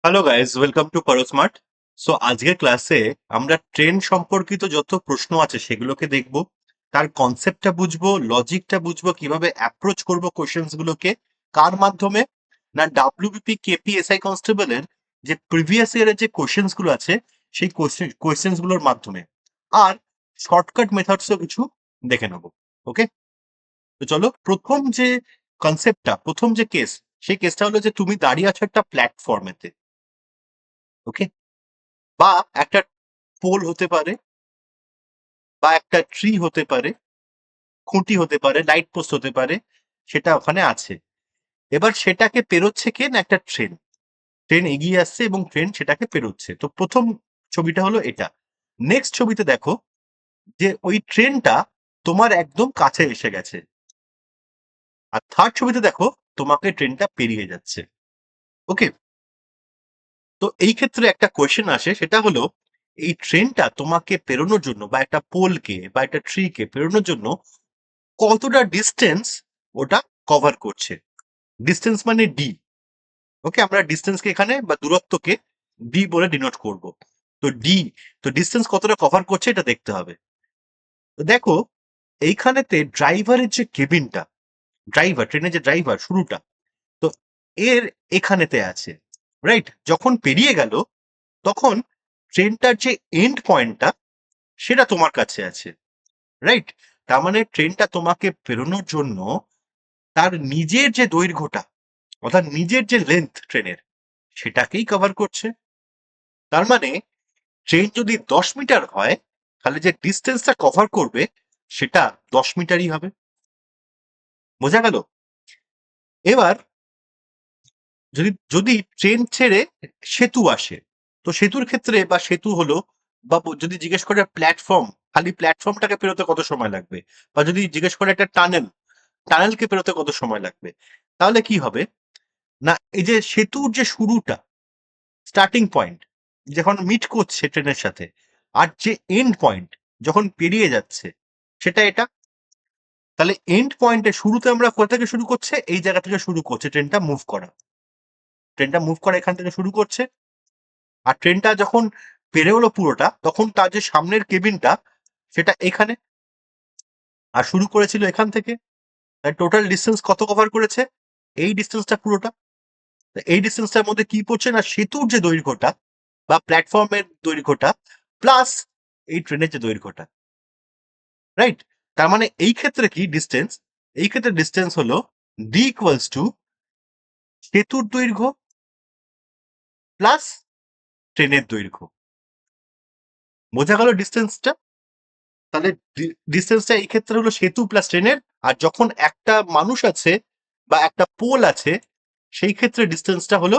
Hello guys, welcome to পারোস্মার্ট। So আজকের ক্লাসে আমরা ট্রেন সম্পর্কিত যত প্রশ্ন আছে সেগুলোকে দেখব, তার কনসেপ্টটা বুঝবো, লজিকটা বুঝবো, কিভাবে অ্যাপ্রোচ করব কোশ্চেন্স গুলোকে, কার মাধ্যমে না ডাব্লিউবিপি কেপিএসআই কনস্টেবলের যে প্রিভিয়াস ইয়ারের যে কোশ্চেন্স গুলো আছে সেই কোশ্চেন্স গুলোর মাধ্যমে। আর শর্টকাট মেথডসও কিছু দেখে নেবো। ওকে, তো চলো প্রথম যে কনসেপ্টটা, প্রথম যে কেস, সেই কেসটা হলো যে তুমি দাঁড়িয়ে আছো একটা প্ল্যাটফর্মেতে। ওকে, বা একটা পোল হতে পারে, বা একটা ট্রি হতে পারে, খুঁটি হতে পারে, লাইট পোস্ট হতে পারে, সেটা ওখানে আছে। এবার সেটাকে পেরোচ্ছে কে না একটা ট্রেন। ট্রেন এগিয়ে আসছে এবং ট্রেন সেটাকে পেরোচ্ছে। তো প্রথম ছবিটা হলো এটা। নেক্সট ছবিতে দেখো যে ওই ট্রেনটা তোমার একদম কাছে এসে গেছে। আর থার্ড ছবিতে দেখো তোমাকে ট্রেনটা পেরিয়ে যাচ্ছে। ওকে, তো এই ক্ষেত্রে একটা কোয়েশ্চেন আসে, সেটা হলো এই ট্রেনটা তোমাকে পেরোনোর জন্য বা একটা পোলকে বা একটা ট্রিকে পেরোনোর জন্য কতটা ডিস্টেন্স ওটা কভার করছে। ডিস্টেন্স মানে ডি। ওকে, আমরা ডিস্টেন্সকে এখানে বা দূরত্বকে ডি বলে ডিনোট করব। তো ডি, তো ডিস্টেন্স কতটা কভার করছে এটা দেখতে হবে। তো দেখো এইখানেতে ড্রাইভারের যে কেবিনটা, ড্রাইভার ট্রেনের যে ড্রাইভার শুরুটা, তো এর এখানেতে আছে। রাইট, যখন পেরিয়ে গেল তখন ট্রেনটার যে এন্ড পয়েন্টটা সেটা তোমার কাছে আছে। রাইট, তার মানে ট্রেনটা তোমাকে পেরোনোর জন্য তার নিজের যে দৈর্ঘ্যটা, অর্থাৎ নিজের যে লেন্থ ট্রেনের, সেটাকেই কভার করছে। তার মানে ট্রেন যদি 10 মিটার হয় তাহলে যে ডিস্টেন্সটা কভার করবে সেটা 10 মিটারই হবে। বোঝা গেল? এবার যদি যদি ট্রেন ছেড়ে সেতু আসে, তো সেতুর ক্ষেত্রে বা সেতু হলো, বা যদি জিজ্ঞেস করে প্ল্যাটফর্ম, খালি প্ল্যাটফর্মটাকে পেরোতে কত সময় লাগবে, বা যদি জিজ্ঞেস করে একটা টানেল, টানেলকে পেরোতে কত সময় লাগবে, তাহলে কি হবে না এই যে সেতুর যে শুরুটা, স্টার্টিং পয়েন্ট যখন মিট করছে ট্রেনের সাথে, আর যে এন্ড পয়েন্ট যখন পেরিয়ে যাচ্ছে, সেটা এটা। তাহলে এন্ড পয়েন্টের শুরুতে আমরা কোথা থেকে শুরু করছে, এই জায়গা থেকে শুরু করছে ট্রেনটা মুভ করা। ট্রেনটা মুভ করা এখান থেকে শুরু করছে, আর ট্রেনটা যখন পেরোলো পুরোটা তখন তার যে সামনের কেবিনটা সেটা এখানে, আর শুরু করেছিল এখান থেকে। টোটাল ডিস্টেন্স কত কভার করেছে? এই ডিস্টেন্সটা পুরোটা। এই ডিস্টেন্সটার মধ্যে কি পড়ছে না সেতুর যে দৈর্ঘ্যটা বা প্ল্যাটফর্মের দৈর্ঘ্যটা প্লাস এই ট্রেনের যে দৈর্ঘ্যটা। রাইট, তার মানে এই ক্ষেত্রে কি ডিস্টেন্স, এই ক্ষেত্রে ডিস্টেন্স হলো ডি ইকুয়ালস টু সেতুর দৈর্ঘ্য প্লাস ট্রেনের দৈর্ঘ্য। বোঝা গেল ডিস্টেন্সটা? তাহলে ডিস্টেন্সটা এই ক্ষেত্রে হলো সেতু প্লাস ট্রেনের। আর যখন একটা মানুষ আছে বা একটা পোল আছে, সেই ক্ষেত্রে ডিস্টেন্সটা হলো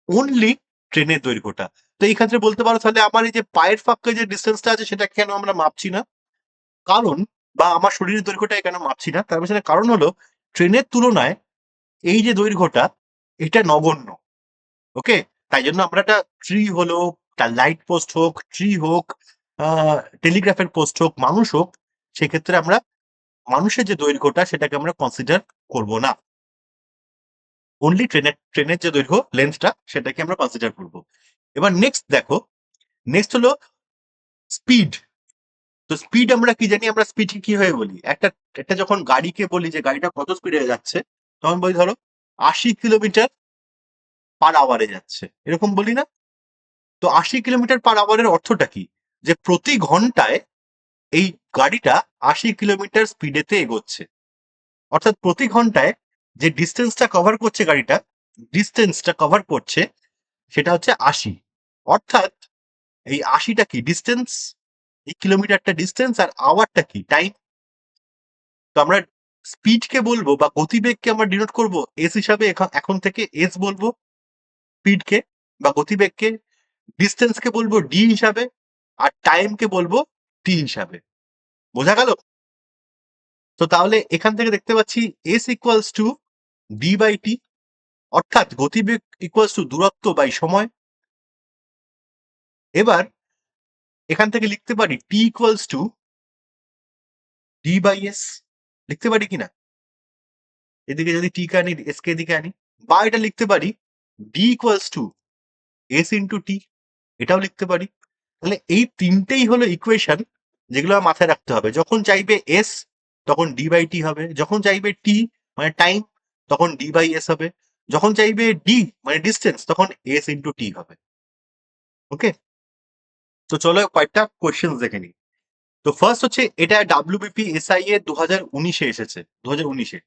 অনলি ট্রেনের দৈর্ঘ্যটা। তো এই ক্ষেত্রে বলতে পারো তাহলে আমার এই যে পায়ের ফাঁকে যে ডিস্টেন্সটা আছে সেটা কেন আমরা মাপছি না? কারণ, বা আমার শরীরের দৈর্ঘ্যটা কেন মাপছি না, তার পেছনে কারণ হলো ট্রেনের তুলনায় এই যে দৈর্ঘ্যটা এটা নগণ্য। ওকে, তাই জন্য আমরা একটা ট্রি হলো, তার লাইট পোস্ট হোক, ট্রি হোক, টেলিগ্রাফের পোস্ট হোক, মানুষ হোক, সেক্ষেত্রে আমরা মানুষের যে দৈর্ঘ্যটা সেটাকে আমরা কনসিডার করব না। অনলি ট্রেনের যে দৈর্ঘ্য লেন্থটা সেটাকে আমরা কনসিডার করব। এবার নেক্সট দেখো, নেক্সট হলো স্পিড। তো স্পিড আমরা কি জানি, আমরা স্পিড কি হয়ে বলি, একটা একটা যখন গাড়িকে বলি যে গাড়িটা কত স্পিডে যাচ্ছে, তখন বলি ধরো 80 কিলোমিটার পার আওয়ারে যাচ্ছে, এরকম বলি না? তো 80 কিলোমিটার পার আওয়ারের অর্থটা কি, যে প্রতি ঘন্টায় এই গাড়িটা 80 কিলোমিটার স্পিডেতে এগোচ্ছে। অর্থাৎ প্রতি ঘন্টায় যে ডিস্টেন্সটা কভার করছে গাড়িটা, ডিস্টেন্সটা কভার করছে সেটা হচ্ছে 80। অর্থাৎ এই 80টা কি ডিস্টেন্স, এই কিলোমিটারটা ডিস্টেন্স, আর আওয়ারটা কি টাইম। তো আমরা স্পিডকে বলবো বা গতিবেগকে আমরা ডিনোট করব এস হিসাবে, এখন থেকে এস বলবো স্পিডকে বা গতিবেগকে, ডিস্টেন্সকে বলবো ডি হিসাবে, আর টাইমকে বলবো টি হিসাবে। বোঝা গেল? তো তাহলে এখান থেকে দেখতে পাচ্ছি S equals to D by T, অর্থাৎ গতিবেগ ইকুয়ালস টু দূরত্ব বাই সময়। এবার এখান থেকে লিখতে পারি T equals to D by S, লিখতে পারি কিনা? এদিকে যদি টি কে আনি, এস কে এদিকে আনি, বা এটা লিখতে পারি D equals to S into T, এটাও লিখতে পারি। তাহলে এই তিনটেই হলো ইকুয়েশন যেগুলো আমার মাথায় রাখতে হবে। যখন চাইবে এস তখন ডি বাই টি হবে, যখন চাইবে টি মানে টাইম তখন ডি বাই এস হবে, যখন চাইবে ডি মানে ডিস্টেন্স তখন এস ইন্টু টি হবে। ওকে, তো চলো কয়েকটা কোয়েশ্চেন দেখে নিই। তো ফার্স্ট হচ্ছে এটা ডাব্লিউবিপি এসআই এ 2019-এ এসেছে, 2019-এ।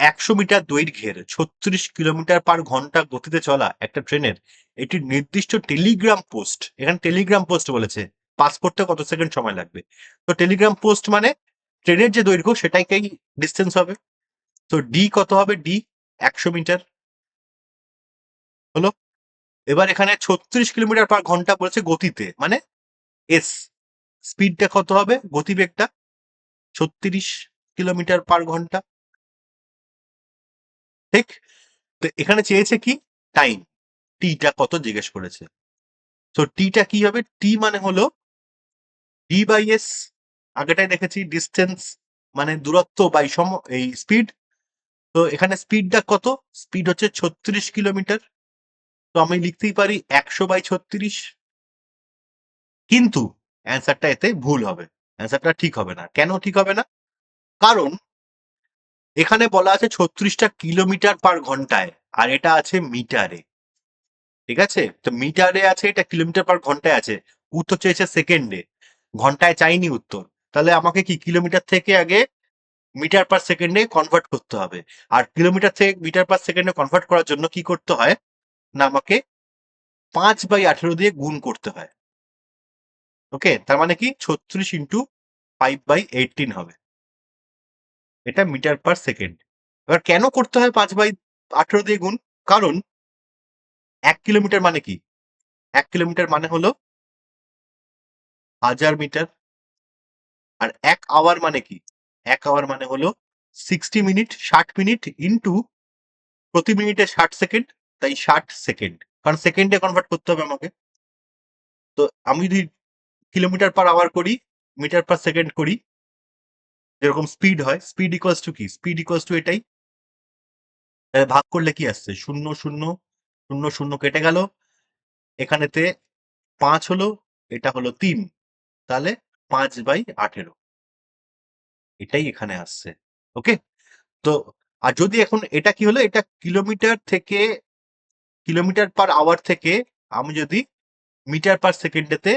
100 মিটার দৈর্ঘ্যের 36 কিলোমিটার/ঘন্টা গতিতে চলা একটা ট্রেনের একটি নির্দিষ্ট টেলিগ্রাম পোস্ট, এখানে টেলিগ্রাম পোস্ট বলেছে, পাস করতে কত সেকেন্ড সময় লাগবে। তো টেলিগ্রাম পোস্ট মানে ট্রেনের যে দৈর্ঘ্য সেটাইকেই ডিস্টেন্স হবে। তো ডি কত হবে, ডি 100 মিটার হলো। এবার এখানে 36 কিলোমিটার/ঘন্টা বলেছে গতিতে, মানে এস, স্পিডটা কত হবে, গতিবেগটা 36 কিলোমিটার/ঘন্টা, ঠিক। তো এখানে চেয়েছে কি, টাইম, টিটা কত জিজ্ঞেস করেছে। তো টিটা কি হবে, টি মানে হলো ডি বাই এস, আগেটাই দেখেছি ডিস্টেন্স মানে দূরত্ব বাই এই স্পিড। তো এখানে স্পিডটা কত, স্পিড হচ্ছে 36 কিলোমিটার। তো আমি লিখতেই পারি 100/36। কিন্তু অ্যান্সারটা এতে ভুল হবে, অ্যান্সারটা ঠিক হবে না। কেন ঠিক হবে না, কারণ এখানে বলা আছে 36টা কিলোমিটার/ঘন্টায়, আর এটা আছে মিটারে। ঠিক আছে, তো মিটারে আছে, এটা কিলোমিটার/ঘন্টায় আছে। উত্তর চেয়েছে সেকেন্ডে, ঘন্টায় চাইনি উত্তর। তাহলে আমাকে কি কিলোমিটার থেকে আগে মিটার/সেকেন্ডে কনভার্ট করতে হবে। আর কিলোমিটার থেকে মিটার/সেকেন্ডে কনভার্ট করার জন্য কি করতে হয় না, আমাকে 5/18 দিয়ে গুণ করতে হয়। ওকে, তার মানে কি 36 × 5/18 হবে, এটা মিটার/সেকেন্ড। এবার কেন করতে হয় 5/18 দিয়ে গুণ, কারণ 1 কিলোমিটার মানে কি, 1 কিলোমিটার মানে হলো 1000 মিটার। আর 1 আওয়ার মানে কি, 1 আওয়ার মানে হলো 60 মিনিট, 60 মিনিট ইন্টু প্রতি মিনিটে 60 সেকেন্ড, তাই 60 সেকেন্ড, কারণ সেকেন্ডে কনভার্ট করতে হবে আমাকে। তো আমি যদি কিলোমিটার/আওয়ার করি, মিটার/সেকেন্ড করি, যেরকম স্পিড হয়, স্পিড ইকুয়ালস টু কি, স্পিড ইকুয়ালস টু এটাই। ভাগ করলে কি আসছে, 0 0 0 0 কেটে গেল, এখানেতে 5 হলো, এটা হলো 3, তাহলে 5/18, এটাই এখানে আসছে। ওকে, তো আর যদি এখন এটা কি হলো, এটা কিলোমিটার থেকে, কিলোমিটার/আওয়ার থেকে আমি যদি মিটার/সেকেন্ডেতে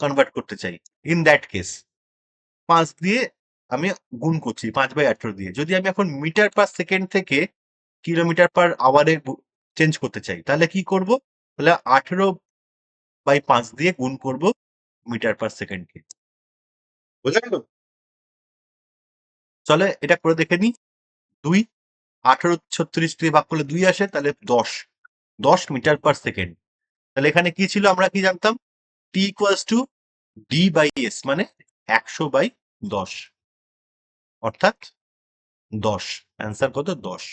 কনভার্ট করতে চাই, ইন দ্যাট কেস 5 দিয়ে আমি গুণ করছি, 5/18 দিয়ে। যদি আমি এখন মিটার/সেকেন্ড থেকে কিলোমিটার/আওয়ারে চেঞ্জ করতে চাই, তাহলে কি করব, তাহলে 18/5 দিয়ে গুণ করব মিটার/সেকেন্ডকে। বোঝা গেল? চলে এটা করে দেখে নি। 2, 18 36 দিয়ে ভাগ করলে 2 আসে, তাহলে 10 মিটার/সেকেন্ড। তাহলে এখানে কি ছিল, আমরা কি জানতাম, T equals to D by S মানে 100/10, অর্থাৎ 10, অ্যান্সার কত, 10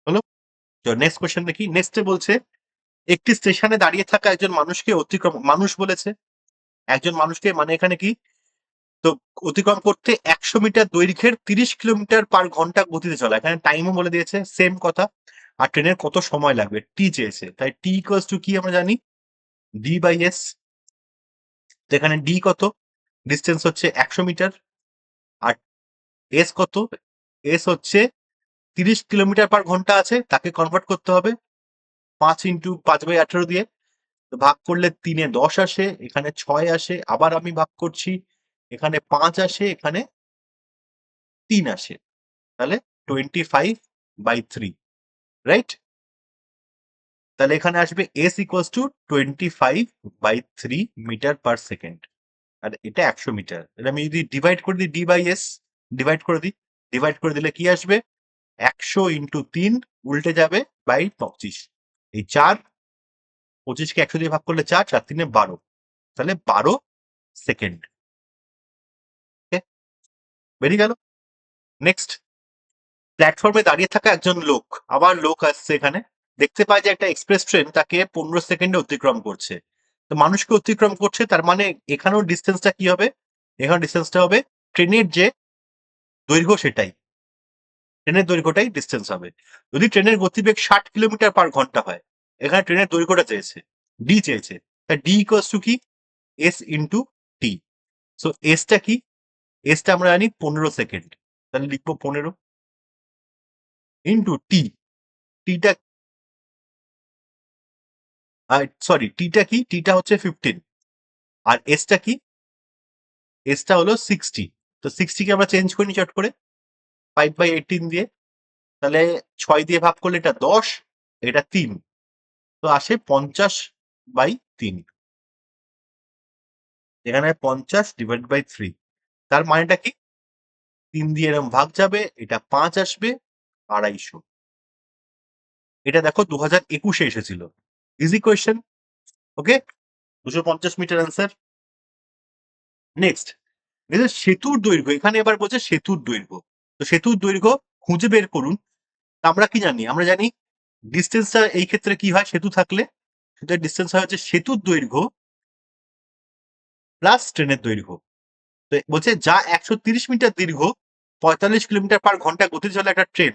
হলো। নেক্সট কোয়েশ্চেন দেখি। নেক্সটে বলছে একটি স্টেশনে দাঁড়িয়ে থাকা একজন মানুষকে অতিক্রম, মানুষ বলেছে, একজন মানুষকে মানে এখানে কি, তো অতিক্রম করতে 100 মিটার দৈর্ঘ্যের 30 কিলোমিটার/ঘন্টা গতিতে চলা, এখানে টাইমও বলে দিয়েছে, সেম কথা। আর ট্রেনের কত সময় লাগবে, টি চেয়েছে, তাই টি ইকুয়ালস টু কি আমরা জানি, ডি বাই এস। তো এখানে ডি কত, ডিস্টেন্স হচ্ছে 100 মিটার, আর এস কত, এস হচ্ছে 30 কিলোমিটার/ঘন্টা আছে, তাকে কনভার্ট করতে হবে 5 × 5/18 দিয়ে। তো ভাগ করলে 3-এ 10 আসে, এখানে 6 আসে, আবার আমি ভাগ করছি, এখানে 5 আসে, এখানে 3 আসে, তাহলে 25/3, রাইট। তাহলে এখানে আসবে এস ইকুয়ালস টু 25/3 মিটার/সেকেন্ড, আর এটা 100 মিটার। এটা আমি যদি ডিভাইড করে দিই, ডি বাই এস, ডিভাইড করে দিই, ডিভাইড করে দিলে কি আসবে, 100 × 3 উল্টে যাবে বাই 25, এই 4, 25কে 100 দিয়ে ভাগ করলে 4, 4 × 3 = 12, তাহলে 12 সেকেন্ড। বেরিয়ে গেল। নেক্সট, প্ল্যাটফর্মে দাঁড়িয়ে থাকা একজন লোক, আবার লোক আসছে এখানে, দেখতে পায় যে একটা এক্সপ্রেস ট্রেন তাকে 15 সেকেন্ডে অতিক্রম করছে। তো মানুষকে অতিক্রম করছে, তার মানে এখানেও ডিস্টেন্সটা কি হবে, এখানে ডিস্টেন্সটা হবে ট্রেনের যে দৈর্ঘ্য সেটাই, ট্রেনের দৈর্ঘ্যটাই ডিস্টেন্স হবে। যদি ট্রেনের গতিবেগ 60 কিলোমিটার/ঘন্টা হয়, এখানে ট্রেনের দৈর্ঘ্যটা চেয়েছে, ডি চেয়েছে, তা ডি ইকুয়ালস টু কি, এস ইন্টু টি। সো এসটা কি, এসটা আমরা জানি 15 সেকেন্ড, তাহলে লিখবো 15 ইন্টু টি, টিটা সরি টিটা কি, টিটা হচ্ছে 15, আর এসটা কি, এসটা হলো 60। তো 60 কে আমরা চেঞ্জ করি চট করে 5/18 দিয়ে, তাহলে 6 দিয়ে ভাগ করলে এটা 10, এটা 3, তো আসে 50/3। এখানে 50/3, তার মানেটা কি, 3 দিয়ে এরকম ভাগ যাবে, এটা 5 আসবে, 250। এটা দেখো 2021-এ এসেছিল, ইজি কোয়েশ্চেন। ওকে, 250 মিটার অ্যান্সার। নেক্সট, সেতুর দৈর্ঘ্য, এখানে এবার বলছে সেতুর দৈর্ঘ্য। তো সেতুর দৈর্ঘ্য খুঁজে বের করুন। আমরা কি জানি, আমরা জানি ডিস্টেন্সটা এই ক্ষেত্রে কি হয়, সেতু থাকলে সেটার ডিস্টেন্স হয় হচ্ছে সেতুর দৈর্ঘ্য প্লাস ট্রেনের দৈর্ঘ্য। তো বলছে যা 130 মিটার দীর্ঘ, 45 কিলোমিটার/ঘন্টা গতি চলে একটা ট্রেন,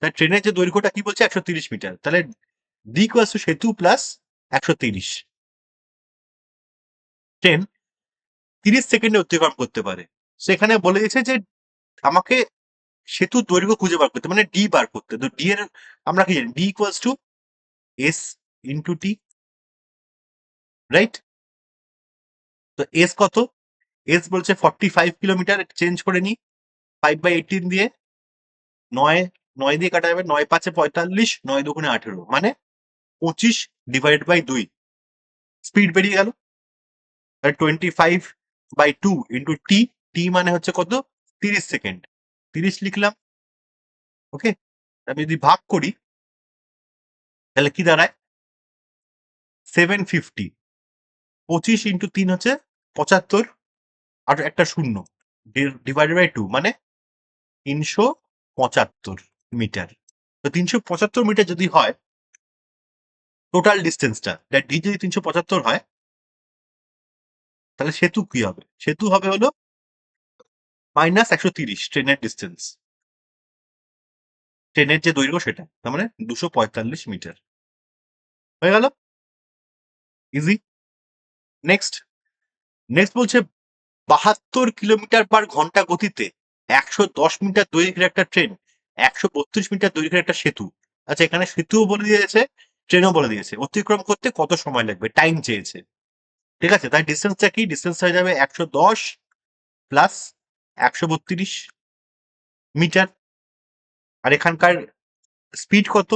তাই ট্রেনের যে দৈর্ঘ্যটা কি বলছে 130 মিটার, তাহলে ডি ইকুয়ালস টু সেতু প্লাস 130। ট্রেন 30 সেকেন্ডে অতিক্রম করতে পারে। সেখানে বলে দিয়েছে যে আমাকে সেতুর দৈর্ঘ্য খুঁজে বার করতে, মানে ডি বার করতে। তো ডি এর আমরা কি জানি, D equals to S into T, right? তো এস কত, এস বলছে 45 কিলোমিটার, চেঞ্জ করে নি 5/18 দিয়ে, 9, 9 দিয়ে কাটা যাবে, 9×5=45, 9×2=18, মানে 25/2, স্পিড বেরিয়ে গেল। 25/2 ইন্টু টি, টি মানে হচ্ছে কত, 30 সেকেন্ড, 30 লিখলাম। ওকে, আমি যদি ভাগ করি তাহলে কি দাঁড়ায়, 750, 25 × 3 হচ্ছে 75, আর একটা শূন্য, ডিভাইডেড বাই 2 মানে 375 মিটার। তো 375 মিটার যদি হয় টোটাল ডিস্টেন্সটা, ডি যদি 375 হয়, তাহলে সেতু কি হবে, সেতু হবে হলো -130, ট্রেনের ডিস্টেন্স, ট্রেনের যে দৈর্ঘ্য সেটা, তার মানে 245 মিটার। হয়ে গেল, ইজি। নেক্সট, নেক্সট বলছে 72 কিলোমিটার/ঘন্টা গতিতে 110 মিটার দৈর্ঘ্যের একটা ট্রেন, 132 মিটার দৈর্ঘ্যের একটা সেতু। আচ্ছা, এখানে সেতুও বলে দিয়েছে, ট্রেনও বলে দিয়েছে, অতিক্রম করতে কত সময় লাগবে, টাইম চেয়েছে। ঠিক আছে, তাই ডিস্টেন্সটা কি, ডিস্টেন্স হয়ে যাবে 110 প্লাস 132 মিটার। আর এখানকার স্পিড কত,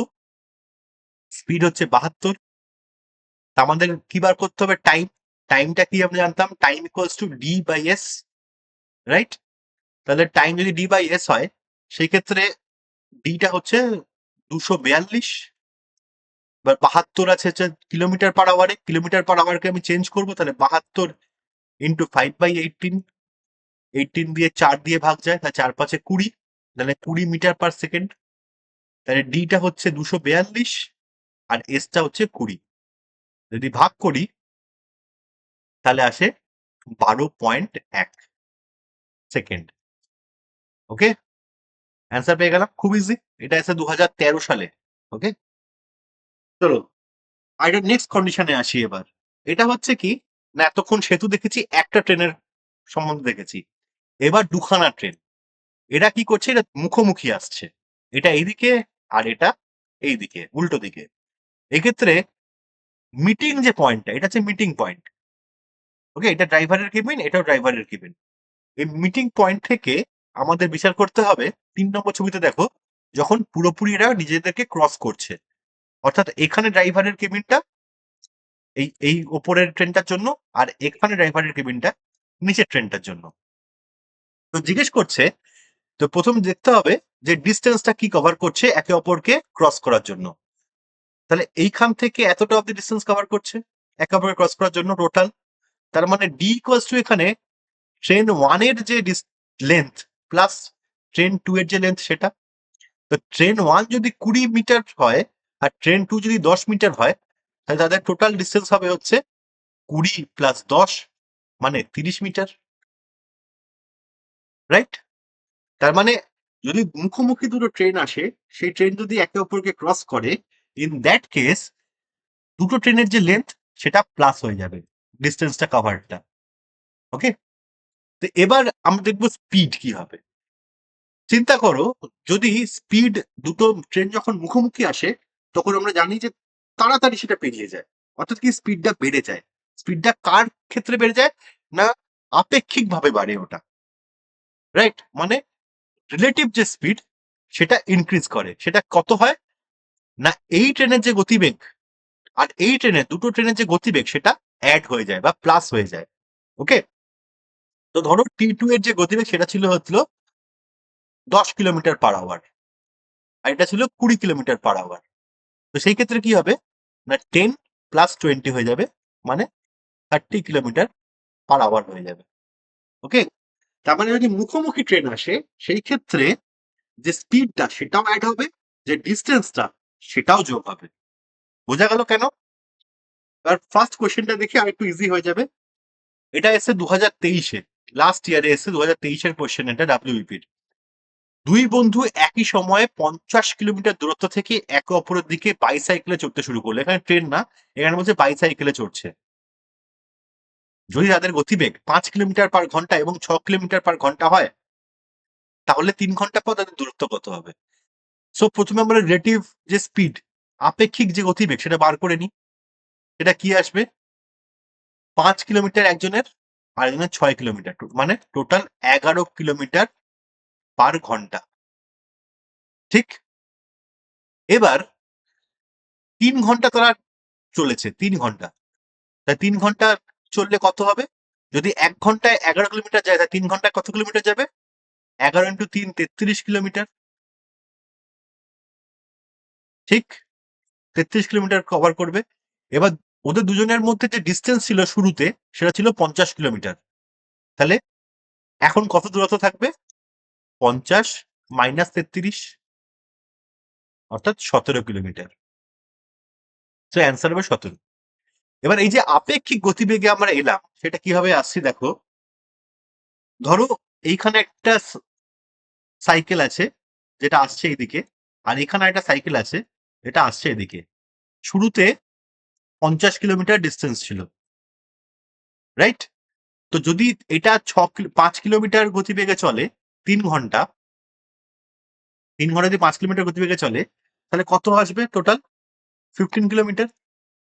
স্পিড হচ্ছে 72। তা আমাদের কি বার করতে হবে, টাইম। টাইমটা কি আমরা জানতাম, time equals to D by S, right? তাহলে টাইম যদি ডি বাই এস হয়, সেই ক্ষেত্রে ডিটা হচ্ছে 242, এবার 72 আছে হচ্ছে কিলোমিটার/আওয়ারে, কিলোমিটার/আওয়ারকে আমি চেঞ্জ করবো, তাহলে 72 ইন্টু 5/18, 18 দিয়ে 4 দিয়ে ভাগ যায়, তাহলে 4×5=20, তাহলে 20 মিটার/সেকেন্ড। তাহলে ডিটা হচ্ছে 242 আর এসটা হচ্ছে 20, যদি ভাগ করি তাহলে আসে 12.1 সেকেন্ড। ওকে, অ্যান্সার পেয়ে গেলাম, খুব ইজি। এটা এসে 2013 সালে। ওকে, চলো আর নেক্সট কন্ডিশনে আসি এবার। এটা হচ্ছে কি, না এতক্ষণ সেতু দেখেছি, একটা ট্রেনের সম্বন্ধে দেখেছি, এবার দুখানা ট্রেন। এরা কি করছে, এটা মুখোমুখি আসছে, এটা এইদিকে আর এটা এইদিকে, উল্টো দিকে। এক্ষেত্রে মিটিং যে পয়েন্টটা, এটা হচ্ছে মিটিং পয়েন্ট। ওকে, এটা ড্রাইভারের কেবিন, এটাও ড্রাইভারের কেবিন। এই মিটিং পয়েন্ট থেকে আমাদের বিচার করতে হবে, 3 নম্বর ছবিতে দেখো, যখন পুরোপুরি এরা নিজেদেরকে ক্রস করছে, অর্থাৎ এখানে ড্রাইভারের কেবিনটা এই এই ওপরের ট্রেনটার জন্য, আর এখানে ড্রাইভারের কেবিনটা নিচের ট্রেনটার জন্য। তো জিজ্ঞেস করছে, তো প্রথম দেখতে হবে যে ডিস্টেন্সটা কি কভার করছে একে অপরকে ক্রস করার জন্য। তাহলে এইখান থেকে এতটা অব্দি ডিস্টেন্স কভার করছে একে অপরকে ক্রস করার জন্য টোটাল। তার মানে ডি ইকুয়ালস টু এখানে ট্রেন 1 এর যে লেন্থ প্লাস ট্রেন 2 এর যে লেন্থ সেটা। তো ট্রেন 1 যদি 20 মিটার হয় আর ট্রেন 2 যদি 10 মিটার হয়, তাহলে তাদের টোটাল ডিস্টেন্স হবে হচ্ছে 20 প্লাস 10, মানে 30 মিটার, রাইট? তার মানে যদি মুখোমুখি দুটো ট্রেন আসে, সেই ট্রেন যদি একে অপরকে ক্রস করে, ইন দ্যাট কেস দুটো ট্রেনের যে লেন্থ সেটা প্লাস হয়ে যাবে ডিস্টেন্সটা কভারটা। ওকে, তো এবার আমরা দেখবো স্পিড কি হবে। চিন্তা করো, যদি স্পিড দুটো ট্রেন যখন মুখোমুখি আসে তখন আমরা জানি যে তাড়াতাড়ি সেটা পেরিয়ে যায়, অর্থাৎ কি স্পিডটা বেড়ে যায়। স্পিডটা কার ক্ষেত্রে বেড়ে যায় না, আপেক্ষিক ভাবে বাড়ে ওটা, রাইট? মানে রিলেটিভ যে স্পিড সেটা ইনক্রিজ করে, সেটা কত হয় না, এই ট্রেনের যে গতিবেগ আর এই ট্রেনের, দুটো ট্রেনের যে গতিবেগ সেটা অ্যাড হয়ে যায় বা প্লাস হয়ে যায়। ওকে, তো ধরো T2 এর যে গতিবেগ সেটা ছিল হচ্ছিল 10 কিলোমিটার পার আওয়ার, আর এটা ছিল 20 কিলোমিটার পার আওয়ার। তো সেই ক্ষেত্রে কি হবে না, 10 + 20 হয়ে যাবে, মানে 30 কিলোমিটার পার আওয়ার হয়ে যাবে। ওকে, তার মানে যদি মুখোমুখি ট্রেন আসে সেই ক্ষেত্রে যে স্পিডটা সেটাও অ্যাড হবে, যে ডিস্টেন্সটা সেটাও যোগ হবে। বোঝা গেল কেন? আর ফার্স্ট কোয়েশ্চেনটা দেখি আর একটু ইজি হয়ে যাবে। এটা এসে 2023-এ, লাস্ট ইয়ারে এসে 2023-এর কোয়েশ্চেন, এটা ডাব্লিউবিপির। দুই বন্ধু একই সময়ে 50 কিলোমিটার দূরত্ব থেকে একে অপরের দিকে বাইসাইকেলে চড়তে শুরু করলো। এখানে ট্রেন না, এখানে বলছে বাইসাইকেলে চড়ছে। যদি তাদের গতিবেগ 5 কিলোমিটার পার ঘন্টা এবং 6 কিলোমিটার পার ঘন্টা হয়, তাহলে 3 ঘন্টা পর তাদের দূরত্ব কত হবে? সো প্রথমে আমরা রিলেটিভ যে স্পিড, আপেক্ষিক যে গতিবেগ সেটা বার করে নিই। এটা কি আসবে, 5 কিলোমিটার একজনের আর একজনের 6 কিলোমিটার, মানে টোটাল 11 কিলোমিটার পার ঘন্টা। ঠিক, এবার 3 ঘন্টা তারা চলেছে, 3 ঘন্টা, তাই 3 ঘন্টা চললে কত হবে? যদি 1 ঘন্টায় 11 কিলোমিটার যায়, তাই 3 ঘন্টায় কত কিলোমিটার যাবে? 11 × 3 33 কিলোমিটার। ঠিক, 33 কিলোমিটার কভার করবে। এবার ওদের দুজনের মধ্যে যে ডিস্টেন্স ছিল শুরুতে সেটা ছিল 50 কিলোমিটার। তাহলে এখন কত দূরত্ব থাকবে? 50 - 33, অর্থাৎ 17 কিলোমিটার। তো অ্যান্সার হবে 17। এবার এই যে আপেক্ষিক গতিবেগে আমরা এলাম সেটা কিভাবে আসছি দেখো। ধরো এইখানে একটা সাইকেল আছে যেটা আসছে এদিকে, আর এখানে একটা সাইকেল আছে যেটা আসছে এদিকে। শুরুতে 50 কিলোমিটার ডিস্টেন্স ছিল, রাইট? তো যদি এটা 5 কিলোমিটার গতিবেগে চলে 3 ঘন্টা, 3 ঘন্টা যদি 5 কিলোমিটার গতিবেগে চলে, তাহলে কত আসবে টোটাল? 15 কিলোমিটার।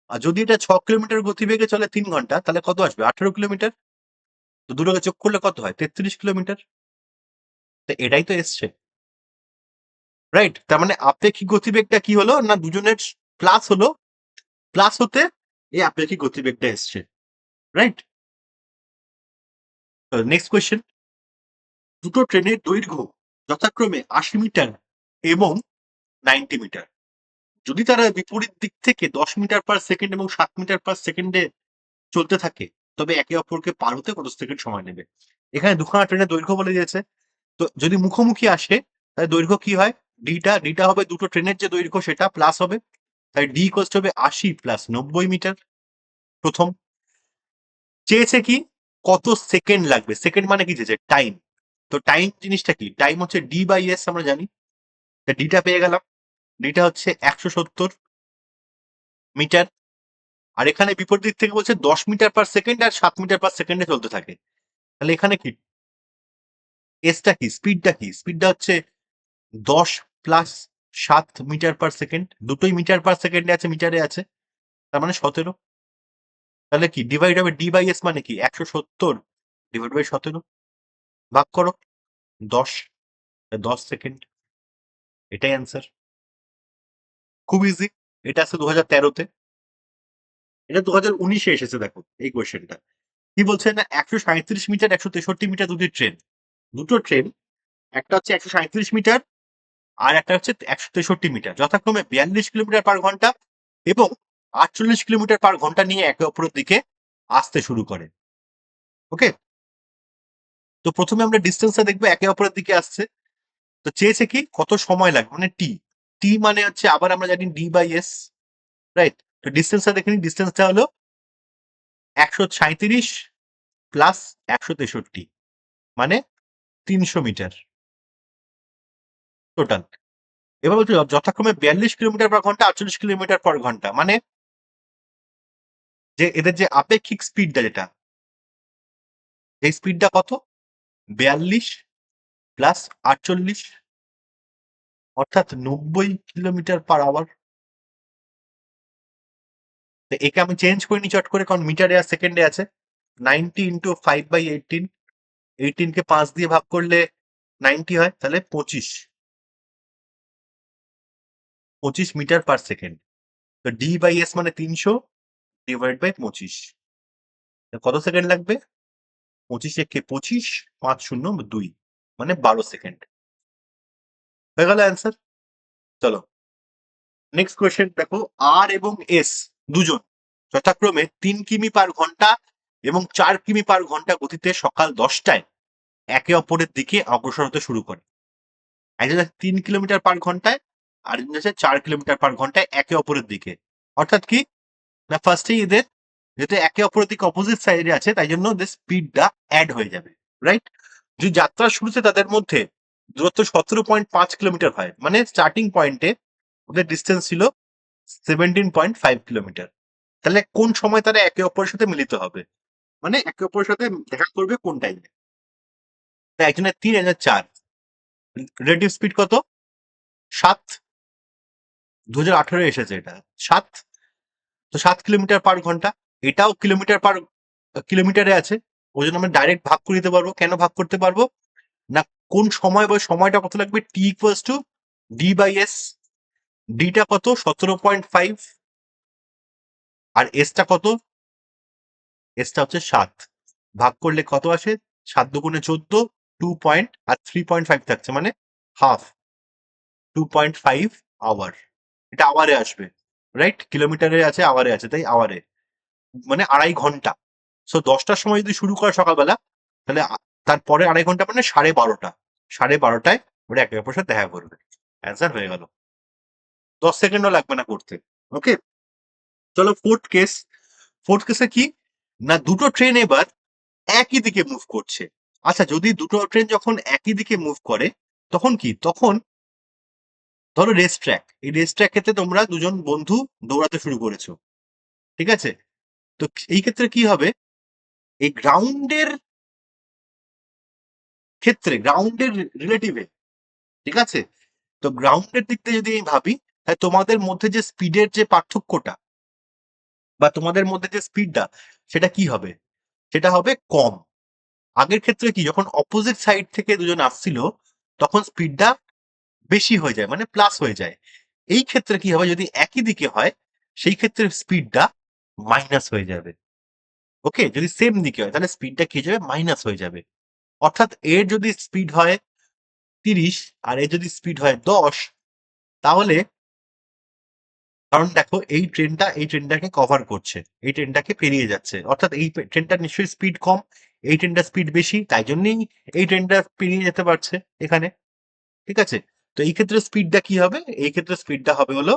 আর যদি এটা 6 কিলোমিটার গতিবেগে চলে 3 ঘন্টা, তাহলে কত আসবে? 18 কিলোমিটার। তো দুটোকে যোগ করলে কত হয়? 33 কিলোমিটার। তো এটাই তো এসছে, রাইট? তার মানে আপেক্ষিক গতিবেগটা কি হলো না, দুজনের প্লাস হলো, প্লাস হতে এই আপেক্ষিক গতিবেগটা এসছে, রাইট? নেক্সট কোয়েশ্চেন, দুটো ট্রেনের দৈর্ঘ্য যথাক্রমে 80 মিটার এবং 90 মিটার। যদি তারা বিপরীত দিক থেকে 10 মিটার/সেকেন্ড এবং 7 মিটার/সেকেন্ডে চলতে থাকে, তবে একে অপরকে পার হতে কত সেকেন্ড সময় নেবে? এখানে দুখানা ট্রেনের দৈর্ঘ্য বলে দিয়েছে। তো যদি মুখোমুখি আসে তাহলে দৈর্ঘ্য কি হয়? ডিটা হবে দুটো ট্রেনের যে দৈর্ঘ্য সেটা প্লাস হবে, তাই ডি ইকুয়ালস হবে 80 + 90 মিটার। প্রথম চেয়েছে কি, কত সেকেন্ড লাগবে। সেকেন্ড মানে কি, চেয়েছে টাইম। তো টাইম জিনিসটা কি? টাইম হচ্ছে D/S, আমরা জানি। ডিটা পেয়ে গেলাম, ডিটা হচ্ছে 170 মিটার। আর এখানে বিপরীত দিক থেকে বলছে 10 মিটার/সেকেন্ড আর 7 মিটার/সেকেন্ডে চলতে থাকে। তাহলে এখানে কি এসটা কি, স্পিডটা কি? স্পিডটা হচ্ছে 10 + 7 মিটার/সেকেন্ড, দুটোই মিটার/সেকেন্ডে আছে, মিটারে আছে, তার মানে 17। তাহলে কি ডিভাইড হবে, D/S মানে কি 170 / 17, ভাগ করো 10, 10 সেকেন্ড। এটাই অ্যান্সার, খুব ইজি। এটা আছে 2013-তে, এটা 2019-এ এসেছে। দেখো এই কোয়েশ্চেনটা কি বলছে না, 137 মিটার 163 মিটার দুটি ট্রেন, দুটো ট্রেন, একটা হচ্ছে 137 মিটার আর একটা হচ্ছে 163 মিটার, যথাক্রমে 42 কিলোমিটার/ঘন্টা এবং 48 কিলোমিটার/ঘন্টা নিয়ে একে অপরের দিকে আসতে শুরু করে। ওকে, তো প্রথমে আমরা ডিস্টেন্সটা দেখবো, একে অপরের দিকে আসছে। তো চেয়েছে কি কত সময় লাগবে, মানে টি। টি মানে হচ্ছে আবার আমরা জানি D/S, রাইট? তো ডিস্টেন্সটা দেখে নিই, ডিস্টেন্সটা হলো 137 + 163, মানে 300 মিটার টোটাল। এবার বলছে যথাক্রমে 42 কিলোমিটার/ঘন্টা 48 কিলোমিটার/ঘন্টা, মানে যে এদের যে আপেক্ষিক স্পিডটা যেটা, এই স্পিডটা কত? 42 প্লাস 48, অর্থাৎ 90 কিলোমিটার/আওয়ার। একে আমি চেঞ্জ করে নি চট করে, কারণ মিটারে আর সেকেন্ডে আছে। 90 ইন্টু 5/18, 18 কে 5 দিয়ে ভাগ করলে 90 হয়, তাহলে 25 মিটার/সেকেন্ড। তো D/S মানে 300 ডিভাইড বাই 25, কত সেকেন্ড লাগবে? 25 5 0 2, মানে 12 সেকেন্ড। হয়ে গেল অ্যান্সার। চলো নেক্সট কোয়েশ্চেন দেখো। আর এবং এস দুজন যথাক্রমে 3 কিমি/ঘন্টা এবং 4 কিমি/ঘন্টা গতিতে সকাল 10টায় একে অপরের দিকে অগ্রসর হতে শুরু করে। একজন আছে 3 কিলোমিটার/ঘন্টায়, আর একজন আছে 4 কিলোমিটার/ঘন্টায় একে অপরের দিকে। অর্থাৎ কি না, ফার্স্টেই এদের যেহেতু একে অপরের দিকে অপোজিট সাইডে আছে, তাই জন্য ওদের স্পিডটা অ্যাড হয়ে যাবে, রাইট? যদি যাত্রার শুরুতে তাদের মধ্যে দূরত্ব 17.5 কিলোমিটার হয়, মানে স্টার্টিং পয়েন্টে ওদের ডিস্টেন্স ছিল 17.5 কিলোমিটার, তাহলে কোন সময় তারা একে অপরের সাথে মিলিত হবে, মানে একে অপরের সাথে দেখা করবে কোন টাইমে? তাই একজনের 3, একজনের 4। রিলেটিভ স্পিড কত? 7। 2018 এসেছে এটা, 7। তো 7 কিলোমিটার/ঘন্টা। এটাও কিলোমিটারে আছে, ওই জন্য আমরা ডাইরেক্ট ভাগ করে দিতে পারবো। কেন ভাগ করতে পারবো না, কোন সময় বা সময়টা কত লাগবে? টি ইকুয়ালস টু D/S। ডিটা কত? 17.5। আর এসটা কত? এসটা হচ্ছে 7। ভাগ করলে কত আসে? 7 × 2 = 14, 2 আর 3.5 থাকছে, মানে হাফ, 2.5 আওয়ার। এটা আওয়ারে আসবে, রাইট? কিলোমিটারে আছে, আওয়ারে আছে, তাই আওয়ারে, মানে 2.5 ঘন্টা। সো 10টার সময় যদি শুরু করে সকালবেলা, তাহলে তারপরে 2.5 ঘন্টা মানে 12:30। 12:30টায় ওরা একে অপরের সাথে দেখা করবে। অ্যান্সার হয়ে গেল, 10 সেকেন্ডও লাগবে না করতে। ওকে, চলো ফোর্থ কেস। ফোর্থ কেসে কি না, দুটো ট্রেন এবার একই দিকে মুভ করছে। আচ্ছা, যদি দুটো ট্রেন যখন একই দিকে মুভ করে, তখন কি? তখন ধরো রেস ট্র্যাক, এই রেস ট্র্যাক ক্ষেত্রে তোমরা দুজন বন্ধু দৌড়াতে শুরু করেছো, ঠিক আছে? তো এই ক্ষেত্রে কি হবে, এই গ্রাউন্ডের ক্ষেত্রে, গ্রাউন্ডের রিলেটিভে, ঠিক আছে? তো গ্রাউন্ডের দিক থেকে যদি আমি ভাবি, তাহলে তোমাদের মধ্যে যে স্পিডের যে পার্থক্যটা, বা তোমাদের মধ্যে যে স্পিডটা, সেটা কি হবে? সেটা হবে কম। আগের ক্ষেত্রে কি, যখন অপোজিট সাইড থেকে দুজন আসছিল, তখন স্পিডটা বেশি হয়ে যায়, মানে প্লাস হয়ে যায়। এই ক্ষেত্রে কি হবে, যদি একই দিকে হয়, সেই ক্ষেত্রে স্পিডটা মাইনাস হয়ে যাবে। ওকে, যদি সেম দিকে হয়, তাহলে স্পিডটা কি হয়ে যাবে? মাইনাস হয়ে যাবে। অর্থাৎ এর যদি স্পিড হয় 30 আর এর যদি স্পিড হয় 10, তাহলে, কারণ দেখো এই ট্রেনটাকে কভার করছে, এই ট্রেনটাকে পেরিয়ে যাচ্ছে, অর্থাৎ এই ট্রেনটার নিশ্চয়ই স্পিড কম, এই ট্রেনটার স্পিড বেশি, তাই জন্যই এই ট্রেনটা পেরিয়ে যেতে পারছে এখানে, ঠিক আছে? তো এই ক্ষেত্রে স্পিডটা কি হবে? এই ক্ষেত্রে স্পিডটা হবে হলো,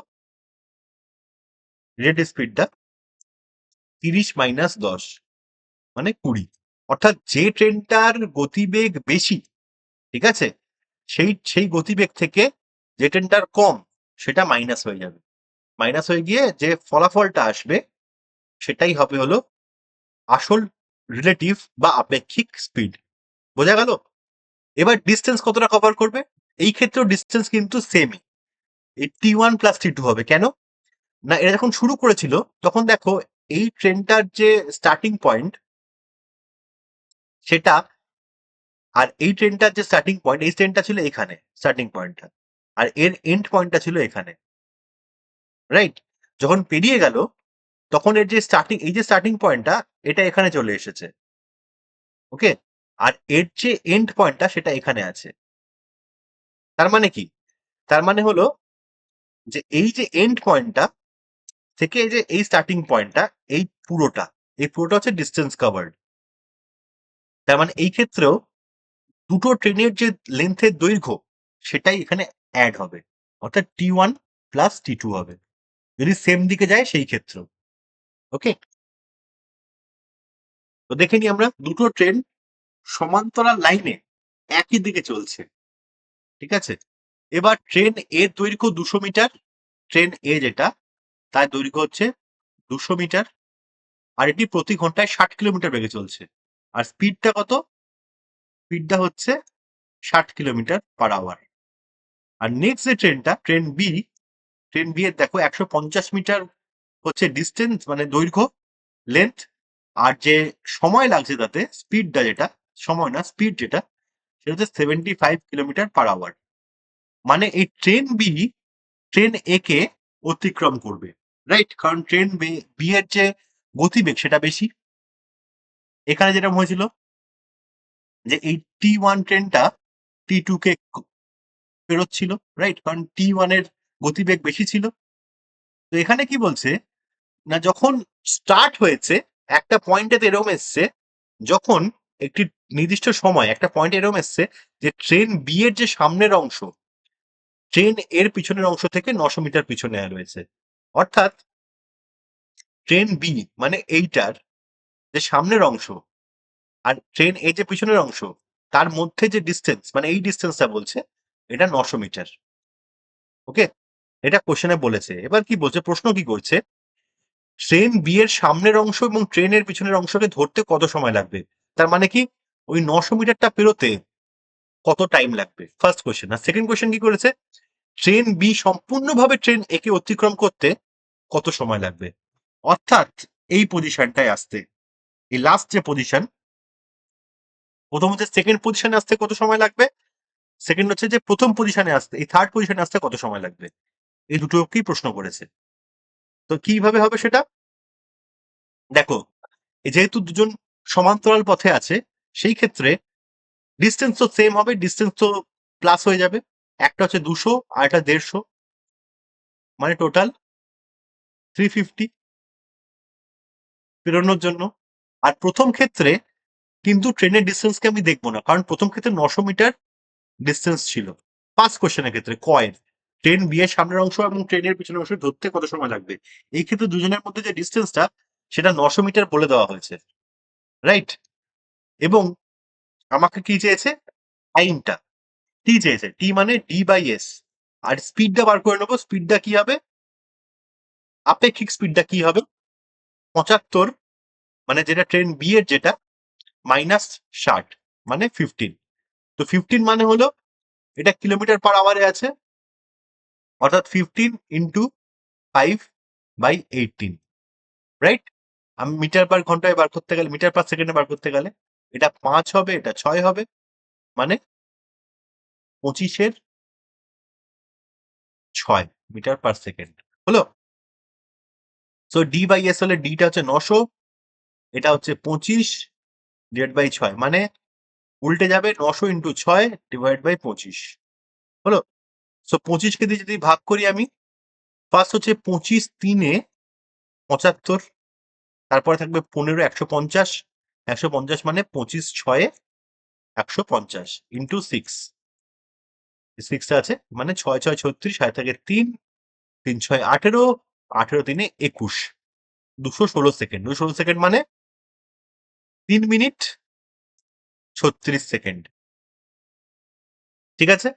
রিলেটিভ স্পিডটা 30 - 10, মানে 20। অর্থাৎ যে ট্রেনটার গতিবেগ বেশি, ঠিক আছে, সেই সেই গতিবেগ থেকে যে ট্রেনটার কম, সেটা মাইনাস হয়ে যাবে। মাইনাস হয়ে গিয়ে যে ফলাফলটা আসবে, সেটাই হবে হলো আসল রিলেটিভ বা আপেক্ষিক স্পিড। বোঝা গেল? এবার ডিস্টেন্স কতটা কভার করবে? এই ক্ষেত্রেও ডিস্টেন্স কিন্তু সেমই, এই T1 + T2 হবে। কেন না, এরা যখন শুরু করেছিল, তখন দেখো এই ট্রেনটার যে স্টার্টিং পয়েন্ট সেটা, আর এই ট্রেনটার যে স্টার্টিং পয়েন্ট, এই ট্রেনটা ছিল এখানে স্টার্টিং পয়েন্টটা, আর এর এন্ড পয়েন্টটা ছিল এখানে, রাইট? যখন পেরিয়ে গেল, তখন এর যে স্টার্টিং, এই যে স্টার্টিং পয়েন্টটা, এটা এখানে চলে এসেছে, ওকে, আর এর যে এন্ড পয়েন্টটা সেটা এখানে আছে। তার মানে কি? তার মানে হলো যে এই যে এন্ড পয়েন্টটা থেকে এই যে এই স্টার্টিং পয়েন্টটা, এই পুরোটা হচ্ছে ডিস্টেন্স কভার্ড। তার মানে এই ক্ষেত্রেও দুটো ট্রেনের যে লেন্থের দৈর্ঘ্য, সেটাই এখানে অ্যাড হবে, অর্থাৎ T1 + T2 হবে, যদি সেম দিকে যায় সেই ক্ষেত্রে। ওকে, তো দেখে নি আমরা দুটো ট্রেন সমান্তরাল লাইনে একই দিকে চলছে, ঠিক আছে? এবার ট্রেন এর দৈর্ঘ্য 200 মিটার, ট্রেন এ যেটা, তার দৈর্ঘ্য হচ্ছে 200 মিটার, আর এটি প্রতি ঘন্টায় 60 কিলোমিটার বেগে চলছে। আর স্পিডটা কত? স্পিডটা হচ্ছে 60 কিলোমিটার/আওয়ার। আর নেক্সট যে ট্রেনটা, ট্রেন বি এর দেখো 150 মিটার হচ্ছে ডিস্টেন্স, মানে দৈর্ঘ্য, লেন্থ। আর যে সময় লাগছে তাতে, স্পিডটা যেটা, সময় না স্পিড যেটা, সেটা হচ্ছে 75 কিলোমিটার/আওয়ার। মানে এই ট্রেন বি ট্রেন এ কে অতিক্রম করবে, রাইট? কারণ ট্রেন বি এর যে গতিবেগ সেটা বেশি। এখানে যেটা হয়েছিল যে এই T1 ট্রেনটা T2 কে পেরোচ্ছিল, রাইট? কারণ T1 এর গতিবেগ বেশি ছিল। তো এখানে কি বলছে না, যখন স্টার্ট হয়েছে একটা পয়েন্টে এরকম এসছে, যখন একটি নির্দিষ্ট সময় একটা পয়েন্ট এরকম এসছে যে ট্রেন বি এর যে সামনের অংশ ট্রেন এর পিছনের অংশ থেকে 900 মিটার পিছনে রয়েছে। অর্থাৎ ট্রেন বি মানে এইটার যে সামনের অংশ আর ট্রেন এ যে পিছনের অংশ, তার মধ্যে যে ডিস্টেন্স, মানে এই ডিস্টেন্সটা বলছে এটা 900 মিটার। ওকে, এটা কোশ্চেনে বলেছে। এবার কি বলছে, প্রশ্ন কি করছে, ট্রেন বি এর সামনের অংশ এবং ট্রেনের পিছনের অংশকে ধরতে কত সময় লাগবে। তার মানে কি, ওই 900 মিটারটা পেরোতে কত টাইম লাগবে, ফার্স্ট কোশ্চেন। আর সেকেন্ড কোশ্চেন কি করেছে, ট্রেন বি সম্পূর্ণভাবে ট্রেন একে অতিক্রম করতে কত সময় লাগবে। অর্থাৎ এই পজিশনটায় আসতে, এই লাস্ট যে পজিশন, প্রথম হচ্ছে সেকেন্ড পজিশনে আসতে কত সময় লাগবে, সেকেন্ড হচ্ছে যে প্রথম পজিশনে আসতে, এই থার্ড পজিশনে আসতে কত সময় লাগবে। এই দুটোকেই প্রশ্ন করেছে। তো কিভাবে হবে সেটা দেখো, যেহেতু দুজন সমান্তরাল পথে আছে, সেই ক্ষেত্রে ডিস্টেন্স তো সেম হবে, ডিস্টেন্স তো প্লাস হয়ে যাবে। একটা হচ্ছে 200 আর একটা 150, মানে টোটাল 350 বেরোনোর জন্য। আর প্রথম ক্ষেত্রে কিন্তু ট্রেনের ডিস্টেন্সকে আমি দেখবো না, কারণ প্রথম ক্ষেত্রে 900 মিটার ডিস্টেন্স ছিল। ফার্স্ট কোশ্চেনের ক্ষেত্রে কয়ের ট্রেন বি এর সামনের অংশ এবং ট্রেনের পিছনের অংশ ধরতে কত সময় লাগবে, এই ক্ষেত্রে দুজনের মধ্যে যে ডিস্টেন্সটা সেটা 900 মিটার বলে দেওয়া হয়েছে, রাইট? এবং আমাকে কি চেয়েছে, টাইমটা টি চেয়েছে, টি মানে D/S। আর স্পিডটা বার করে নেবো, স্পিডটা কি হবে, আপেক্ষিক স্পিডটা কি হবে, 75, মানে যেটা ট্রেন বি এর যেটা, -60 মানে 15। তো 15 মানে হলো এটা কিলোমিটার/আওয়ারে আছে, অর্থাৎ 15 × 5/18, রাইট? আমি মিটার/ঘন্টায় বার করতে গেলে, মিটার/সেকেন্ডে বার করতে গেলে এটা 5 হবে, এটা 6 হবে, মানে 25/6 মিটার/সেকেন্ড হলো। সো D/S হলে, ডিটা হচ্ছে 900, এটা হচ্ছে 25/6, মানে উল্টে যাবে, 900 × 6 / 25 হলো। সো 25কে দিয়ে যদি ভাগ করি আমি, ফার্স্ট হচ্ছে 25×3 = 75, তারপরে থাকবে 15, 150, 150 মানে 25/6 = 150 ইন্টু 6, 6টা আছে মানে 6×6 = 36, আর থাকে 3, 3×6 = 18, 18×3 = 21, 216 সেকেন্ড। 216 সেকেন্ড মানে 3 মিনিট 36 সেকেন্ড। ঠিক আছে,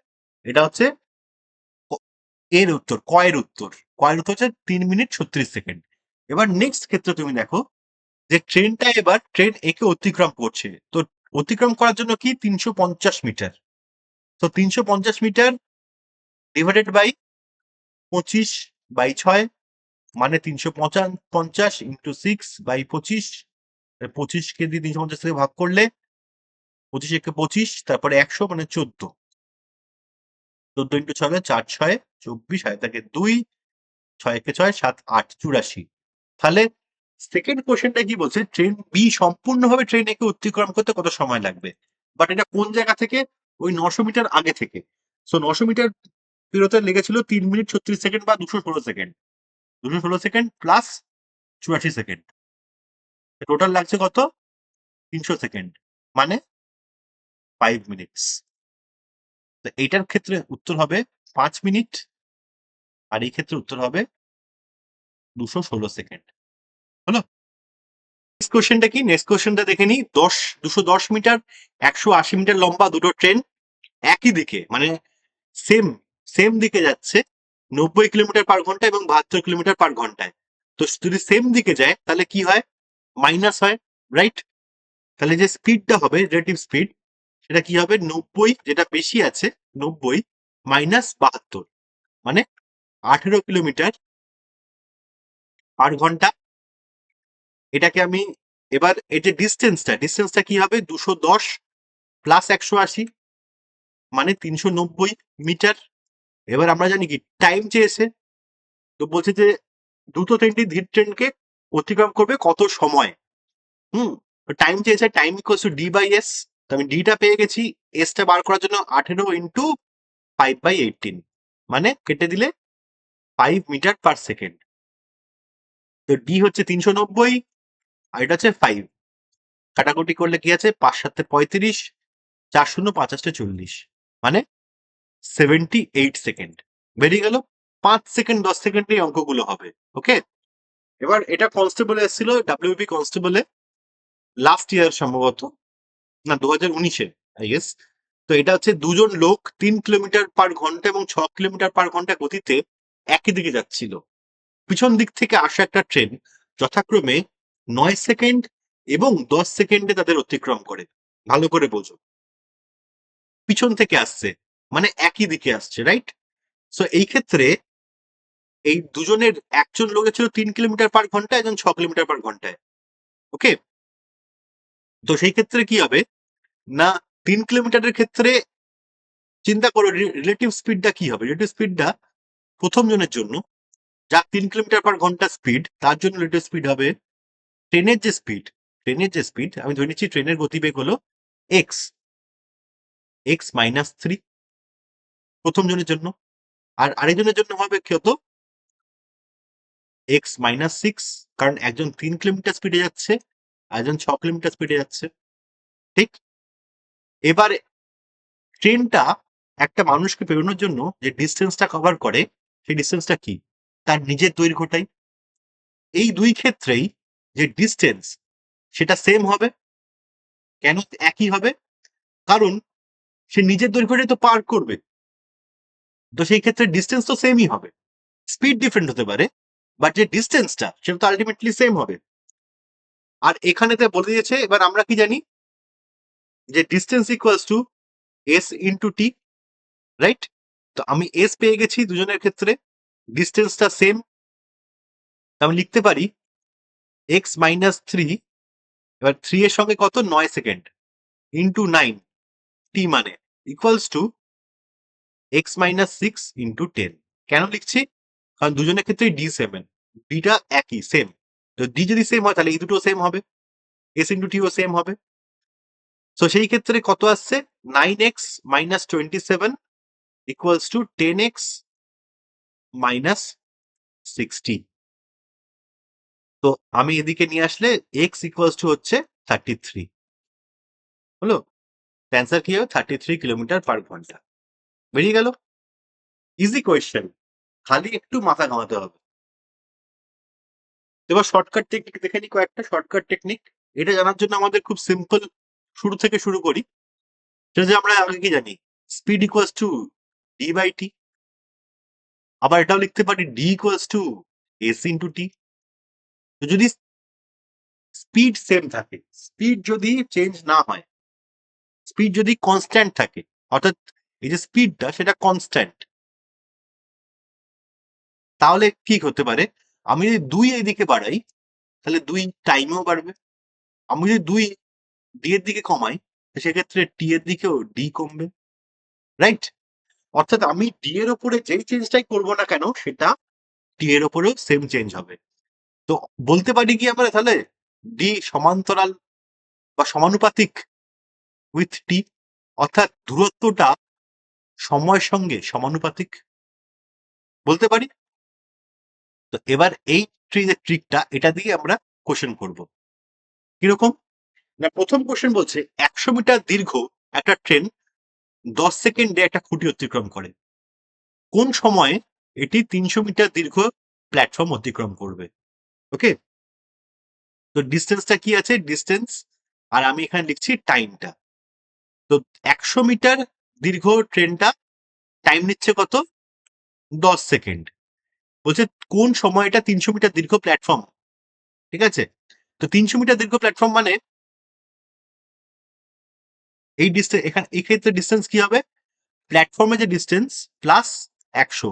এটা হচ্ছে এর উত্তর, কয়ের উত্তর হচ্ছে 3 মিনিট 36 সেকেন্ড। এবার নেক্সট ক্ষেত্রে তুমি দেখো যে ট্রেনটা এবার ট্রেন একে অতিক্রম করছে। তো অতিক্রম করার জন্য কি, 350 মিটার। তো 350 মিটার ডিভাইডেড বাই 25/6, মানে 350 ইন্টু 6/25। 25কে দিয়ে 350 থেকে ভাগ করলে 25 একে 25, তারপরে 100 মানে 14, 14 ইন্টু 6 মানে 4×6 = 24, আর থাকে 2, 6 একে 6, 7, 8, 84। তাহলে সেকেন্ড কোশ্চেনটা কি বলছে, ট্রেন বি সম্পূর্ণভাবে ট্রেন একে অতিক্রম করতে কত সময় লাগবে। বাট এটা কোন জায়গা থেকে, ওই 900 মিটার আগে থেকে। সো 900 মিটার পেরোতে লেগেছিল 3 মিনিট 36 সেকেন্ড বা 216 second. 216 second plus 84 second, total লাগছে কত, 300 সেকেন্ড, মানে 5 মিনিটস। তো এইটার ক্ষেত্রে উত্তর হবে 5 মিনিট, আর এই ক্ষেত্রে উত্তর হবে 216 সেকেন্ড হলো। নেক্সট কোশ্চেনটা কি, নেক্সট কোশ্চেনটা দেখে নিই। 210 মিটার 180 মিটার লম্বা দুটো ট্রেন একই দিকে, মানে সেম সেম দিকে যাচ্ছে, 90 কিলোমিটার/ঘন্টা এবং 72 কিলোমিটার/ঘন্টায়। তো যদি সেম দিকে যায় তাহলে কি হয়, মাইনাস হয়, রাইট? তাহলে যে স্পিডটা হবে রিলেটিভ স্পিড, সেটা কি হবে? 90, যেটা বেশি আছে 90 মাইনাস 72, মানে 18 কিলোমিটার পার ঘন্টা। এটাকে আমি এবার এই যে ডিস্টেন্সটা কি হবে? 210 প্লাস 180, মানে 390 মিটার। এবার আমরা জানি কি টাইম চেয়েছে, তো বলছে যে দ্রুত ট্রেনটি ধীর ট্রেনকে অতিক্রম করবে কত সময়। হুম, টাইম চেয়েছে, time equals to D by S. তো আমি ডিটা পেয়ে গেছি, এসটা বার করার জন্য 18 × 5/18, মানে কেটে দিলে 5 মিটার পার সেকেন্ড। তো ডি হচ্ছে 390, আর এটা হচ্ছে 5। কাটাকুটি করলে কি আছে? 5×7=35, 4×0=5×8=40, মানে 78 সেকেন্ড বেরিয়ে গেল। 5 সেকেন্ড 10 সেকেন্ড এই অঙ্কগুলো হবে। ওকে, এবার এটা কনস্টেবলে এসেছিল, ডাব্লিউবি কনস্টেবলে লাস্ট ইয়ার সম্ভবত, না 2019-এ আই গেস। তো এটা হচ্ছে দুজন লোক 3 কিলোমিটার পার ঘন্টা এবং 6 কিলোমিটার পার ঘন্টা গতিতে একই দিকে যাচ্ছিল। পিছন দিক থেকে আসা একটা ট্রেন যথাক্রমে 9 সেকেন্ড এবং 10 সেকেন্ডে তাদের অতিক্রম করে। ভালো করে বোঝো, পিছন থেকে আসছে মানে একই দিকে আসছে, রাইট? সো এই ক্ষেত্রে এই দুজনের, একজন লোকের ছিল 3 কিলোমিটার পার ঘন্টা, একজন 6 কিলোমিটার পার ঘন্টায়। ওকে, তো সেই ক্ষেত্রে কি হবে না, 3 কিলোমিটারের ক্ষেত্রে চিন্তা করো রিলেটিভ স্পিডটা কি হবে। রিলেটিভ স্পিডটা প্রথম জনের জন্য, যা 3 কিলোমিটার পার ঘন্টা স্পিড, তার জন্য রিলেটিভ স্পিড হবে ট্রেনের যে স্পিড আমি ধরে নিচ্ছি ট্রেনের গতিবেগ হলো এক্স, x-3 প্রথম জনের জন্য। আর আরেকজনের জন্য হবে কত? x-6, কারণ একজন 3 কিলোমিটার স্পিডে যাচ্ছে, আর একজন 6 কিলোমিটার স্পিডে যাচ্ছে। ঠিক, এবার ট্রেনটা একটা মানুষকে পেরোনোর জন্য যে ডিস্টেন্সটা কভার করে, সেই ডিস্টেন্সটা কি? তার নিজের দৈর্ঘ্যটাই। এই দুই ক্ষেত্রেই যে ডিস্টেন্স সেটা সেম হবে। কেন একই হবে? কারণ সে নিজের দৈর্ঘ্যটাই তো পার করবে, তো সেই ক্ষেত্রে ডিস্টেন্স তো সেমই হবে। স্পিড ডিফারেন্ট হতে পারে, বাট যে ডিস্টেন্সটা সেটা তো আলটিমেটলি সেম হবে। আর এখানেতে বলে দিয়েছে, এবার আমরা কি জানি যে distance equals to S into T, right? তো আমি এস পেয়ে গেছি দুজনের ক্ষেত্রে, ডিস্টেন্সটা সেম। আমি লিখতে পারি x-3, এবার 3 এর সঙ্গে কত? 9 সেকেন্ড ইন্টু 9, টি মানে ইকুয়ালস টু x-6 × 10। কেন লিখছি? কারণ দুজনের ক্ষেত্রেই ডি সেভেন, ডিটা একই সেম। তো ডি যদি সেম হয় তাহলে এই দুটো সেম হবে, এস ইন্টু টিও সেম হবে। তো সেই ক্ষেত্রে কত আসছে? 9x-27 equals to 10x-60। তো আমি এদিকে নিয়ে আসলে এক্স ইকুয়ালস টু হচ্ছে 33 হলো। অ্যান্সার কি হবে? 33 কিলোমিটার পার ঘন্টা বেরিয়ে গেল। ইজি কোয়েশ্চেন, খালি একটু মাথা ঘামাতে হবে। এবার শর্টকাট টেকনিক দেখে নি, কয়েকটা শর্টকাট টেকনিক। এটা জানার জন্য আমাদের খুব সিম্পল, শুরু থেকে শুরু করি। সেটা যে আমরা আগে কি জানি, speed equals to D by T. আবার এটাও লিখতে পারি D equals to S into T. তো যদি স্পিড সেম থাকে, স্পিড যদি চেঞ্জ না হয়, স্পিড যদি কনস্ট্যান্ট থাকে, অর্থাৎ এই যে স্পিডটা সেটা কনস্ট্যান্ট, তাহলে কি হতে পারে? আমি যদি 2 এইদিকে বাড়াই তাহলে 2 টাইমেও বাড়বে। আমি যদি 2 ডি এর দিকে কমাই, সেক্ষেত্রে টি এর দিকেও ডি কমবে, রাইট? অর্থাৎ আমি ডি এর ওপরে যেই চেঞ্জটাই করবো না কেন, সেটা টি এর ওপরেও সেম চেঞ্জ হবে। তো বলতে পারি কি আমরা তাহলে ডি সমান্তরাল বা সমানুপাতিক উইথ টি, অর্থাৎ দূরত্বটা সময়ের সঙ্গে সমানুপাতিক বলতে পারি। তো এবার এই যে ট্রিকটা, এটা দিয়ে আমরা কোশ্চেন করব। কিরকম না, প্রথম কোশ্চেন বলছে 100 মিটার দীর্ঘ একটা ট্রেন 10 সেকেন্ডে একটা খুঁটি অতিক্রম করে, কোন সময়ে এটি 300 মিটার দীর্ঘ প্ল্যাটফর্ম অতিক্রম করবে। ওকে, তো ডিস্টেন্সটা কি আছে? ডিস্টেন্স, আর আমি এখানে লিখছি টাইমটা। তো 100 মিটার দীর্ঘ ট্রেনটা টাইম নিচ্ছে কত? 10 সেকেন্ড। বলছে কোন সময়টা 300 মিটার দীর্ঘ প্ল্যাটফর্ম, ঠিক আছে? তো 300 মিটার দীর্ঘ প্ল্যাটফর্ম মানে এই ডিস্টেন্স, এখানে এই ক্ষেত্রে ডিস্টেন্স কি হবে, প্ল্যাটফর্মে যে ডিস্টেন্স প্লাস 100,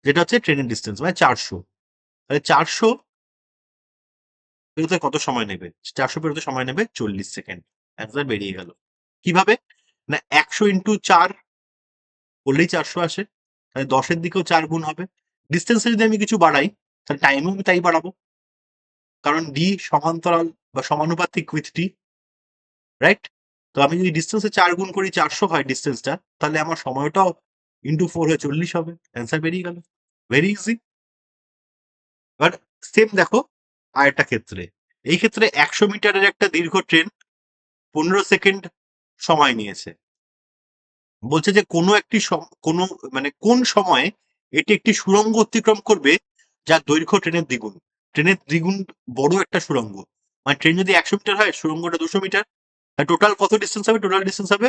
যেটা হচ্ছে ট্রেনের ডিস্টেন্স, মানে 400। তাহলে 400 পেরোতে কত সময় নেবে, 400 পেরোতে সময় নেবে 40 সেকেন্ড। অ্যান্সার বেরিয়ে গেল। কিভাবে না, 100 × 4 করলেই 400 আসে, তাহলে 10-এর দিকেও 4 গুণ হবে। ডিস্টেন্সে যদি আমি কিছু বাড়াই তাহলে টাইমও আমি তাই বাড়াবো, কারণ ডি সমান্তরাল বা সমানুপাতিক উইথ টি, রাইট? তো আমি যদি ডিস্টেন্সে 4 গুণ করি, 400 হয় ডিস্টেন্সটা, তাহলে আমার সময়টাও × 4 হয়ে 40 হবে। অ্যান্সার বেরিয়ে গেল। Very easy. বাট সেম দেখো আরেকটা ক্ষেত্রে, এই ক্ষেত্রে 100 মিটারের একটা দীর্ঘ ট্রেন 15 সেকেন্ড সময় নিয়েছে। বলছে যে কোনো একটি কোনো মানে কোন সময়ে এটি একটি সুড়ঙ্গ অতিক্রম করবে যার দৈর্ঘ্য ট্রেনের দ্বিগুণ। ট্রেনের দ্বিগুণ বড় একটা সুড়ঙ্গ, মানে ট্রেন যদি 100 মিটার হয়, সুড়ঙ্গটা 200 মিটার, টোটাল কত ডিস্টেন্স হবে, টোটাল ডিস্টেন্স হবে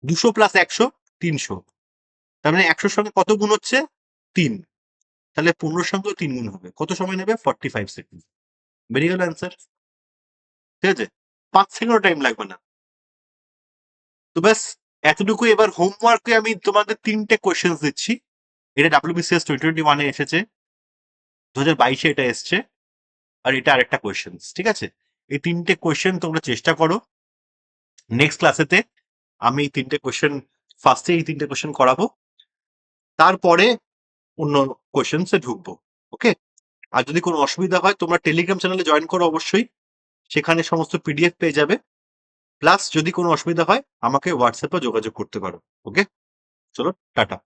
200 + 100 300। তার মানে 100-র সঙ্গে কত গুণ হচ্ছে, 3। তাহলে 15-র সঙ্গেও 3 গুণ হবে। কত সময় নেবে, 45 সেকেন্ড। বেরিয়ে গেল অ্যান্সার। ঠিক আছে, 5 সেকেন্ডও টাইম লাগবে না। তো ব্যাস এতটুকু। এবার হোমওয়ার্কে আমি তোমাদের 3টে কোয়েশ্চেন দিচ্ছি। এটা WBCS 2021-এ এসেছে, 2022-এ এটা এসছে, আর এটা আরেকটা কোয়েশ্চেন। ঠিক আছে, এই 3টে কোয়েশ্চেন তোমরা চেষ্টা করো। নেক্সট ক্লাসেতে আমি এই 3টে কোয়েশ্চেন, ফার্স্টে এই 3টে কোয়েশ্চেন করাবো, তারপরে অন্য কোয়েশ্চেন্সে ঢুকবো। ওকে? আর যদি কোনো অসুবিধা হয় তোমরা টেলিগ্রাম চ্যানেলে জয়েন করো অবশ্যই, সেখানে সমস্ত PDF পেয়ে যাবে। প্লাস যদি কোনো অসুবিধা হয় আমাকে হোয়াটসঅ্যাপে যোগাযোগ করতে পারো। ওকে, চলো টাটা।